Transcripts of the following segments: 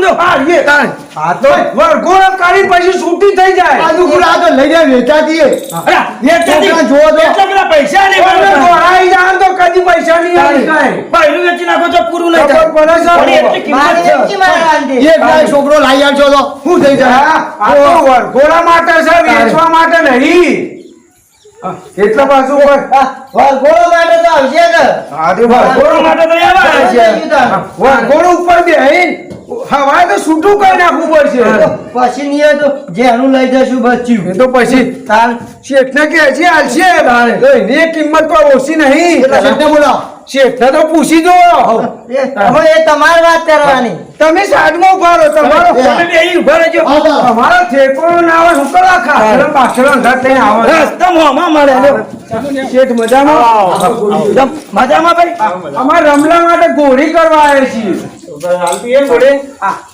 જો હા તો વરઘોડો કરી પછી છૂટી થઈ જાય આજુ ગુલા તો લઈ જાય વેચા દીએ અરે વેચાતી જો એટલા બધા પૈસા નહીં મળે ગોળાઈ જાન તો કદી પૈસા નહીં આવી કાય ભાઈનું વેચી નાખો તો પૂરું નહીં થાય પડે છે મારી વેચી મારવાની એક ના છોકરો લાઈ આવજો તો શું થઈ જાય આ તો વરઘોડા માટે છે વેચવા માટે નહીં એટલા પાછું વરઘોડો માટે તો આવશે ને વરઘોડો માટે તો એવા છે વરઘોડો ઉપર બેહીન હવાય તો છૂટું કરી નાખવું પડશે પછી નહીં તો જેનું લઈ જશું બચ્યું એ તો પછી તાર શેઠને કે છે હાલશે એની કિંમત કોઈ ઓછી નહીં શેઠને બોલાવો શેઠને તો પૂછી જો હવે એ તમારી વાત કરવાની તમે સાઈડમાં ઉભા રહો તમારો તમે બેહી ઉભા રહેજો આવો. તમારો ઠેકો ના આવે હું કરવા ખા પાછળ અંધાર થઈને આવો રસ્તા મોમાં મળે શેઠ મજામાં મજામાં ભાઈ અમાર રમલા માટે ઘોડી કરવા આવ્યા છીએ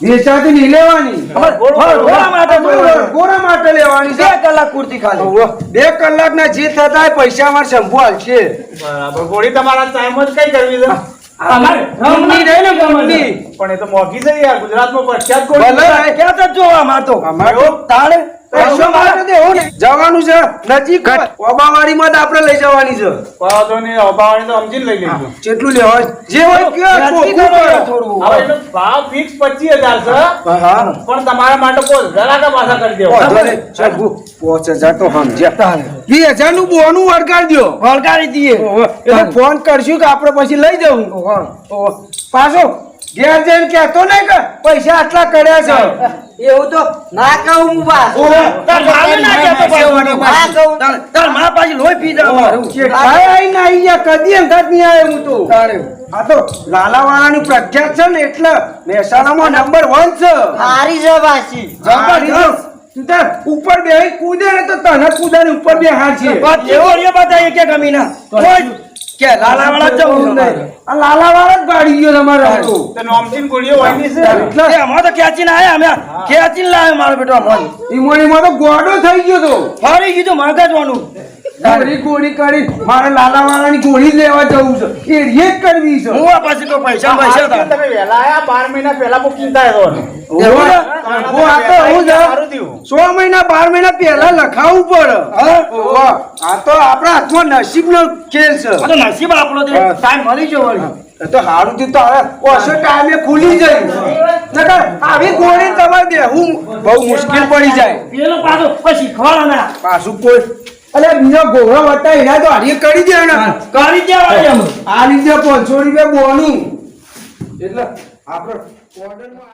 વેચાતી નહીં લેવાની ઘોડા માટે લેવાની 2 કલાક પૂરતી ખાલી 2 કલાકના જે થતા પૈસા અમારે શંભુ હાલશે બરાબર ગોળી તમારા ટાઈમ જ કઈ કરવી છે અમારે રમણી રહે ને ગમણી પણ એ તો મોંઘી છે યાર ગુજરાતમાં પ્રખ્યાત ગોળી ભલે ક્યાં તો જો અમાર તો તાણે પૈસા માટે દેવું ને જવાનું છે નજીક ઓબાવાડીમાં જ આપણે લઈ જવાની છે પાછો ને અભાવણી તો સમજીને લઈ લેજો કેટલું લેવા જે હોય કે થોડું હવે એનો ભાવ ફિક્સ 25000 છે પણ તમારા માટે કોઈ જરાકા પાછા કરી દેવો 5000 તો સમજ્યા 2000 નું બોનું વળગાડી દઈએ એટલે ફોન કરશું કે આપણે પછી લઈ જવું પાછો ઘેર જઈને કહેતો નહીં કે પૈસા આટલા કર્યા છે એવું તો ના કહું હું બસ તાર મારે ના કહેતો તાર માં પાછી લોહી પી જવા આઈ ના આઈ ગયા કદી અંધાત નહીં આવે હું તો આ તો લાલાવાળાની પ્રખ્યાત છે ને એટલે મહેસાણામાં નંબર 1 છે હારી છે બાસી જબરદસ્ત તું તાર ઉપર બેહી કૂદે ને તો તને કૂદાની ઉપર બે હાર છે એવો રે બતાય કે ગમીના કે લાલાવાળા જવું નહીં આ લાલાવાળા જ ગાડી ગયો તમારે તો નોમચીન ગોળીઓ વાયની છે એટલે અમાર તો ખેંચીને આયા અમે ખેંચીને લાવ્યો મારો બેટો અમન ઈમોનીમાં તો ગોડો થઈ ગયો તો ફરી ગયું મગજવાનું ગોળી કરી મારે લાલાવાળાની ગોળી લેવા જવું છે એ રેટ કરવી છે હું પાછી તો પૈસા તમે વહેલા આયા 12 મહિના પહેલા બુકિંગ થાય તો હું આ તો હું સારું થયું 6 મહિના 12 મહિના પહેલા લખાવવું પડે આ તો આપણા હાથમાં નસીબનો ખેલ છે તો નસીબ આપણો ટાઈમ મળી જવો તો સારું થયું તો હવે ઓછો ટાઈમે ખુલી જાય નકર આવી ગોળી તમારે બેહવું બહુ મુશ્કેલ પડી જાય પેલો પાછો પછી ખવાના પાછું કોઈ અલે બીજો ગોળો વટા એના તો હારી કરી દે ને કરી દેવા આ રીતે 500 રૂપિયા બોનું એટલે આપણે ઓર્ડરમાં